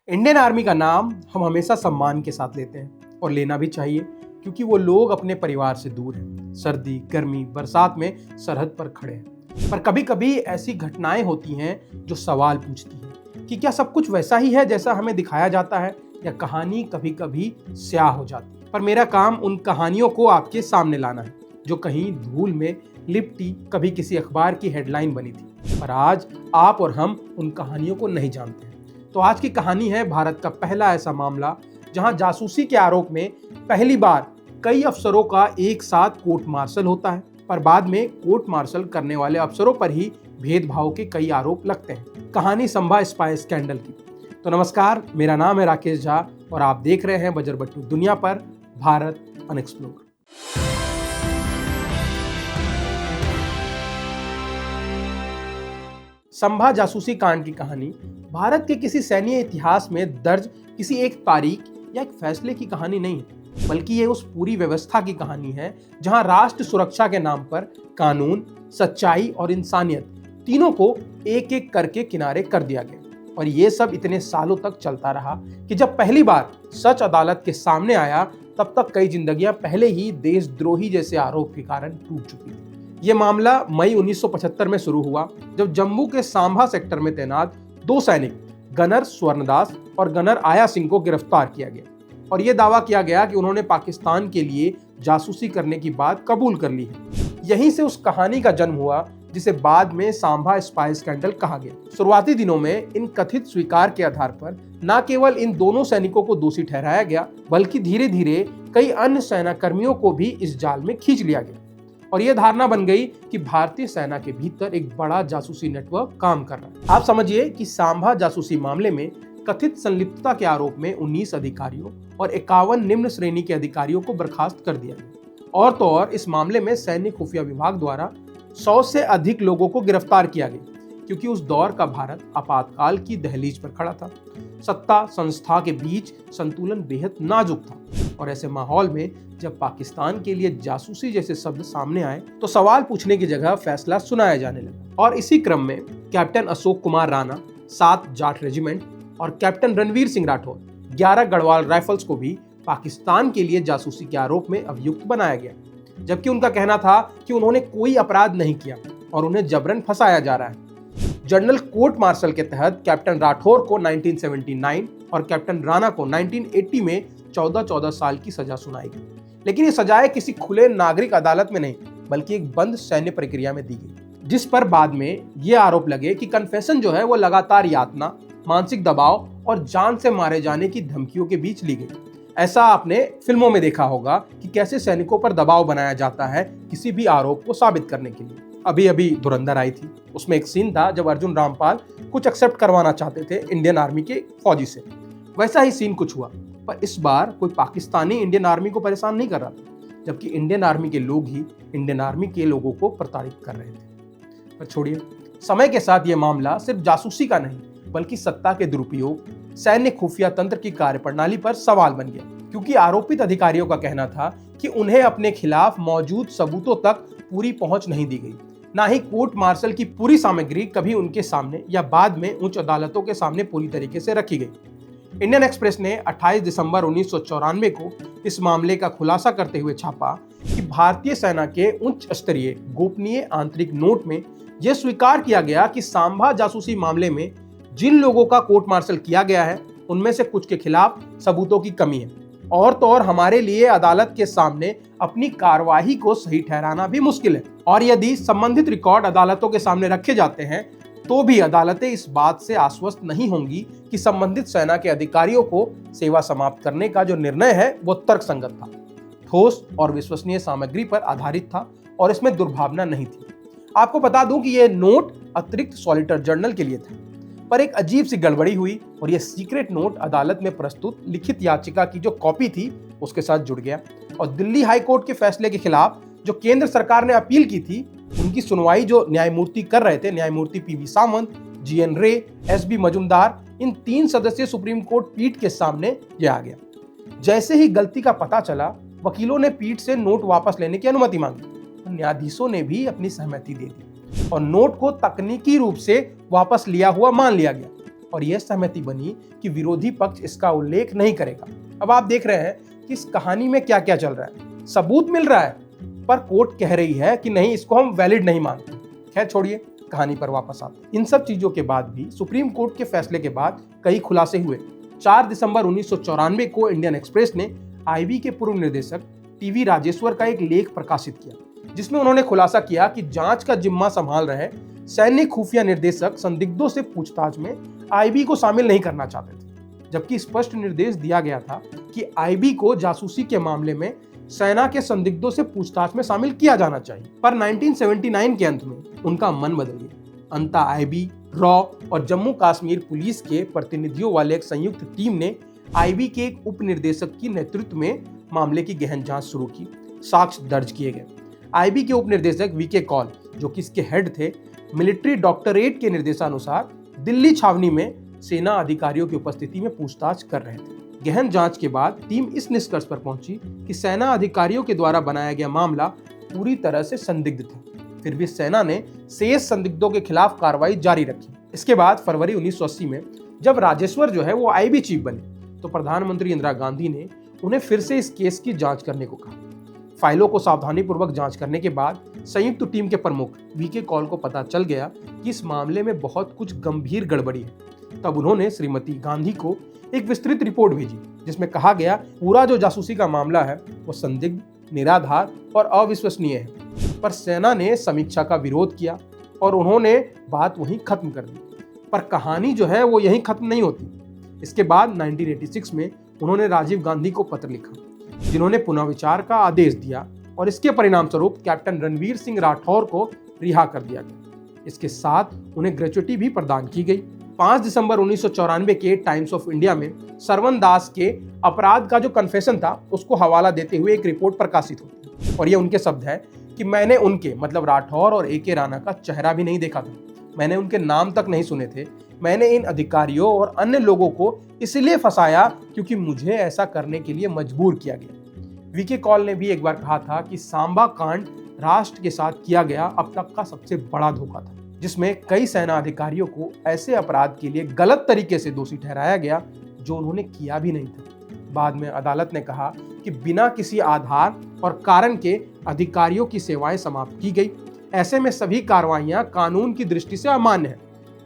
Indian army का नाम हम हमेशा सम्मान के साथ लेते हैं और लेना भी चाहिए, क्योंकि वो लोग अपने परिवार से दूर हैं, सर्दी गर्मी बरसात में सरहद पर खड़े हैं। पर कभी कभी ऐसी घटनाएं होती हैं जो सवाल पूछती हैं कि क्या सब कुछ वैसा ही है जैसा हमें दिखाया जाता है, या कहानी कभी कभी स्याह हो जाती है। पर मेरा काम उन कहानियों को आपके सामने लाना है जो कहीं धूल में लिपटी कभी किसी अखबार की हेडलाइन बनी थी, पर आज आप और हम उन कहानियों को नहीं जानते हैं। तो आज की कहानी है भारत का पहला ऐसा मामला जहां जासूसी के आरोप में पहली बार कई अफसरों का एक साथ कोर्ट मार्शल होता है, पर बाद में कोर्ट मार्शल करने वाले अफसरों पर ही भेदभाव के कई आरोप लगते हैं। कहानी संभा स्पाई स्कैंडल की। तो नमस्कार, मेरा नाम है राकेश झा और आप देख रहे हैं बजरबट्टू दुनिया पर भारत अनएक्सप्लोर्ड। संभा जासूसी कांड की कहानी भारत के किसी सैन्य इतिहास में दर्ज किसी एक तारीख या एक फैसले की कहानी नहीं है, बल्कि ये उस पूरी व्यवस्था की कहानी है जहां राष्ट्र सुरक्षा के नाम पर कानून, सच्चाई और इंसानियत तीनों को एक एक करके किनारे कर दिया गया। और ये सब इतने सालों तक चलता रहा कि जब पहली बार सच अदालत के सामने आया तब तक कई जिंदगियां पहले ही देशद्रोही जैसे आरोप के कारण टूट चुकी थी। ये मामला मई 1975 में शुरू हुआ, जब जम्मू के सांभा सेक्टर में तैनात दो सैनिक गनर स्वर्णदास और गनर आया सिंह को गिरफ्तार किया गया और यह दावा किया गया कि उन्होंने पाकिस्तान के लिए जासूसी करने की बात कबूल कर ली है। यहीं से उस कहानी का जन्म हुआ जिसे बाद में सांभा स्पाई स्कैंडल कहा गया। शुरुआती दिनों में इन कथित स्वीकार के आधार पर न केवल इन दोनों सैनिकों को दोषी ठहराया गया, बल्कि धीरे धीरे कई अन्य सेना कर्मियों को भी इस जाल में खींच लिया गया और यह धारणा बन गई कि भारतीय सेना के भीतर एक बड़ा जासूसी नेटवर्क काम कर रहा है। आप समझिए कि सांभा जासूसी मामले में कथित संलिप्तता के आरोप में 19 अधिकारियों और 51 निम्न श्रेणी के अधिकारियों को बर्खास्त कर दिया गया। और तो और इस मामले में सैन्य खुफिया विभाग द्वारा 100 से अधिक लोगों को गिरफ्तार किया गया, क्योंकि उस दौर का भारत आपातकाल की दहलीज पर खड़ा था। सत्ता संस्था के बीच संतुलन बेहद नाजुक था और ऐसे माहौल में जब पाकिस्तान के लिए जासूसी जैसे शब्द सामने आए तो सवाल पूछने की जगह फैसला सुनाया जाने लगा। और इसी क्रम में कैप्टन अशोक कुमार राणा 7 जाट रेजिमेंट और कैप्टन रणवीर सिंह राठौर 11 गढ़वाल राइफल्स को भी पाकिस्तान के लिए जासूसी के आरोप में अभियुक्त बनाया गया, जबकि उनका कहना था कि उन्होंने कोई अपराध नहीं किया और उन्हें जबरन फंसाया जा रहा है। जनरल कोर्ट मार्शल के तहत कैप्टन राठौर को 1979 और कैप्टन राणा को 1980 में 14-14 साल की सजा सुनाई गई, लेकिन ये सजाएं किसी खुले नागरिक अदालत में नहीं, बल्कि एक बंद सैन्य प्रक्रिया में दी गई, जिस पर बाद में ये आरोप लगे कि कन्फेशन जो है वो लगातार यातना, मानसिक दबाव और जान से मारे जाने की धमकियों के बीच ली गई। ऐसा आपने फिल्मों में देखा होगा कि कैसे सैनिकों पर दबाव बनाया जाता है किसी भी आरोप को साबित करने के लिए। अभी अभी धुरंधर आई थी, उसमें एक सीन था जब अर्जुन रामपाल कुछ एक्सेप्ट करवाना चाहते थे इंडियन आर्मी के फौजी से। वैसा ही सीन कुछ हुआ, पर इस बार कोई पाकिस्तानी इंडियन आर्मी को परेशान नहीं कर रहा था, जबकि इंडियन आर्मी के लोग ही इंडियन आर्मी के लोगों को प्रताड़ित कर रहे थे। पर छोड़िए, समय के साथ यह मामला सिर्फ जासूसी का नहीं, बल्कि सत्ता के दुरुपयोग, सैन्य खुफिया तंत्र की कार्यप्रणाली पर सवाल बन गया, क्योंकि आरोपित अधिकारियों का कहना था कि उन्हें अपने खिलाफ मौजूद सबूतों तक पूरी पहुंच नहीं दी गई, ना ही कोर्ट मार्शल की पूरी सामग्री कभी उनके सामने या बाद में उच्च अदालतों के सामने पूरी तरीके से रखी गई। इंडियन एक्सप्रेस ने 28 दिसंबर 1994 को इस मामले का खुलासा करते हुए छापा कि भारतीय सेना के उच्च स्तरीय गोपनीय आंतरिक नोट में यह स्वीकार किया गया कि सांभा जासूसी मामले में जिन लोगों का कोर्ट मार्शल किया गया है उनमें से कुछ के खिलाफ सबूतों की कमी है, और तो और हमारे लिए अदालत के सामने अपनी कार्यवाही को सही ठहराना भी मुश्किल है। और यदि संबंधित रिकॉर्ड अदालतों के सामने रखे जाते हैं तो भी अदालतें इस बात से आश्वस्त नहीं होंगी कि संबंधित सेना के अधिकारियों को सेवा समाप्त करने का जो निर्णय है वो तर्कसंगत था, ठोस और विश्वसनीय सामग्री पर आधारित था और इसमें दुर्भावना नहीं थी। आपको बता दूं कि यह नोट अतिरिक्त सॉलिटर जर्नल के लिए था, पर एक अजीब सी गड़बड़ी हुई और यह सीक्रेट नोट अदालत में प्रस्तुत लिखित याचिका की जो कॉपी थी उसके साथ जुड़ गया और दिल्ली हाई कोर्ट के फैसले के खिलाफ जो केंद्र सरकार ने अपील की थी उनकी सुनवाई जो न्यायमूर्ति कर रहे थे, न्यायमूर्ति पीवी सावंत, जीएन रे, एसबी मजुमदार, इन 3 सदस्यीय सुप्रीम कोर्ट पीठ के सामने यह आ गया। जैसे ही गलती का पता चला, वकीलों ने पीठ से नोट वापस लेने की अनुमति मांगी। न्यायाधीशों ने भी अपनी सहमति दे दी और नोट को तकनीकी रूप से वापस लिया हुआ मान लिया गया। और यह सहमति बनी कि विरोधी पक्ष इसका उल्लेख नहीं करेगा। अब आप देख रहे हैं कि इस कहानी में क्या क्या चल रहा है। सबूत मिल रहा है पर कोर्ट कह रही है कि नहीं, इसको हम वैलिड नहीं मानते। खैर छोड़िए, कहानी पर वापस आते। इन सब चीजों के बाद भी सुप्रीम कोर्ट के फैसले के बाद कई खुलासे हुए। 4 दिसंबर 1994 को इंडियन एक्सप्रेस ने आईबी के पूर्व निदेशक टीवी राजेश्वर का एक लेख प्रकाशित किया, जिसमें उन्होंने खुलासा किया कि जांच का जिम्मा संभाल रहे सैन्य खुफिया निर्देशक संदिग्धों से पूछताछ में आईबी को शामिल नहीं करना चाहते थे, जबकि स्पष्ट निर्देश दिया गया था कि आईबी को जासूसी के मामले में सेना के संदिग्धों से पूछताछ में शामिल किया जाना चाहिए। पर 1979 के अंत में उनका मन बदल गया। अंततः आईबी, रॉ और जम्मू कश्मीर पुलिस के प्रतिनिधियों वाले एक संयुक्त टीम ने आईबी के एक उप निदेशक की नेतृत्व में मामले की गहन जांच शुरू की। साक्ष्य दर्ज किए गए। आईबी के उप निदेशक वीके कौल, जो कि इसके हेड थे, मिलिट्री डॉक्टरेट के निर्देशानुसार दिल्ली छावनी में सेना अधिकारियों की उपस्थिति में पूछताछ कर रहे थे। गहन जांच के बाद टीम इस निष्कर्ष पर पहुंची कि सेना अधिकारियों के द्वारा बनाया गया मामला पूरी तरह से संदिग्ध था। फिर भी सेना ने शेष संदिग्धों के खिलाफ कार्रवाई जारी रखी। इसके बाद फरवरी 1980 में जब राजेश्वर जो है वो आईबी चीफ बने, तो प्रधानमंत्री इंदिरा गांधी ने उन्हें फिर से इस केस की जांच करने को कहा। फाइलों को सावधानीपूर्वक जांच करने के बाद संयुक्त टीम के प्रमुख वीके कौल को पता चल गया कि इस मामले में बहुत कुछ गंभीर गड़बड़ी है। तब उन्होंने श्रीमती गांधी को एक विस्तृत रिपोर्ट भेजी, जिसमें कहा गया पूरा जो जासूसी का मामला है वो संदिग्ध, निराधार और अविश्वसनीय है। पर सेना ने समीक्षा का विरोध किया और उन्होंने बात वहीं खत्म कर दी। पर कहानी जो है वो यहीं खत्म नहीं होती। इसके बाद 1986 में उन्होंने राजीव गांधी को पत्र लिखा, जिन्होंने पुनः विचार का आदेश दिया और इसके परिणाम स्वरूप कैप्टन रणवीर सिंह राठौर को रिहा कर दिया गया। इसके साथ उन्हें ग्रेच्युटी भी प्रदान की गई। 5 दिसंबर 1994 के टाइम्स ऑफ इंडिया में सरवन दास के अपराध का जो कन्फेशन था उसको हवाला देते हुए एक रिपोर्ट प्रकाशित हुई और ये उनके शब्द है कि मैंने उनके मतलब राठौर और ए के राणा का चेहरा भी नहीं देखा था, मैंने उनके नाम तक नहीं सुने थे। मैंने इन अधिकारियों और अन्य लोगों को इसलिए फंसाया क्योंकि मुझे ऐसा करने के लिए मजबूर किया गया। वीके कौल ने भी एक बार कहा था कि सांबा कांड राष्ट्र के साथ किया गया अब तक का सबसे बड़ा धोखा था, जिसमें कई सेना अधिकारियों को ऐसे अपराध के लिए गलत तरीके से दोषी ठहराया गया जो उन्होंने किया भी नहीं था। बाद में अदालत ने कहा कि बिना किसी आधार और कारण के अधिकारियों की सेवाएं समाप्त की गई। ऐसे में सभी कार्रवाइयां कानून की दृष्टि से अमान्य है,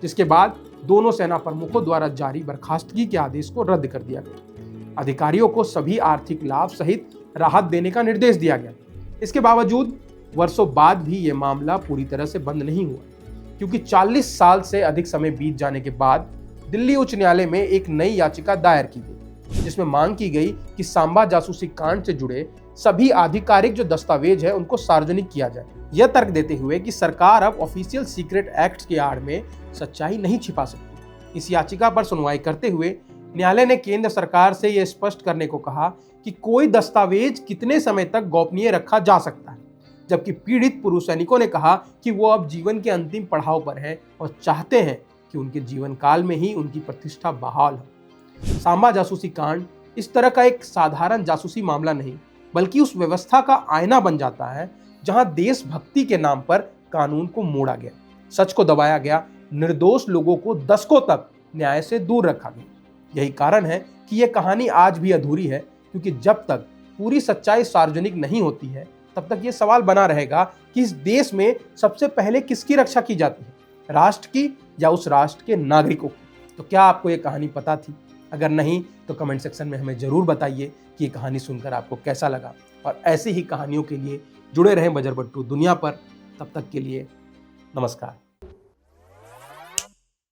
जिसके बाद दोनों सेना प्रमुखों द्वारा जारी बर्खास्तगी के आदेश को रद्द कर दिया गया। अधिकारियों को सभी आर्थिक लाभ सहित राहत देने का निर्देश दिया गया। इसके बावजूद वर्षों बाद भी ये मामला पूरी तरह से बंद नहीं हुआ, क्योंकि 40 साल से अधिक समय बीत जाने के बाद दिल्ली उच्च न्यायालय में एक नई याचिका दायर की गई, जिसमें मांग की गई कि सांबा जासूसी कांड से जुड़े सभी आधिकारिक जो दस्तावेज है उनको सार्वजनिक किया जाए। यह तर्क देते हुए कि सरकार अब ऑफिशियल सीक्रेट एक्ट की आड़ में सच्चाई नहीं छिपा सकती। इस याचिका पर सुनवाई करते हुए न्यायालय ने केंद्र सरकार से यह स्पष्ट करने को कहा कि कोई दस्तावेज कितने समय तक गोपनीय रखा जा सकता है, जबकि पीड़ित पूर्व सैनिकों ने कहा कि वो अब जीवन के अंतिम पड़ाव पर हैं और चाहते हैं कि उनके जीवन काल में ही उनकी प्रतिष्ठा बहाल हो। सांबा जासूसी कांड इस तरह का एक साधारण जासूसी मामला नहीं, बल्कि उस व्यवस्था का आईना बन जाता है जहां देशभक्ति के नाम पर कानून को मोड़ा गया, सच को दबाया गया, निर्दोष लोगों को दशकों तक न्याय से दूर रखा गया। यही कारण है कि यह कहानी आज भी अधूरी है, क्योंकि जब तक पूरी सच्चाई सार्वजनिक नहीं होती है तब तक ये सवाल बना रहेगा कि इस देश में सबसे पहले किसकी रक्षा की जाती है, राष्ट्र की या उस राष्ट्र के नागरिकों की। तो क्या आपको ये कहानी पता थी? अगर नहीं तो कमेंट सेक्शन में हमें जरूर बताइए कि ये कहानी सुनकर आपको कैसा लगा। और ऐसी ही कहानियों के लिए जुड़े रहें बजरबट्टू दुनिया पर। तब तक के लिए नमस्कार।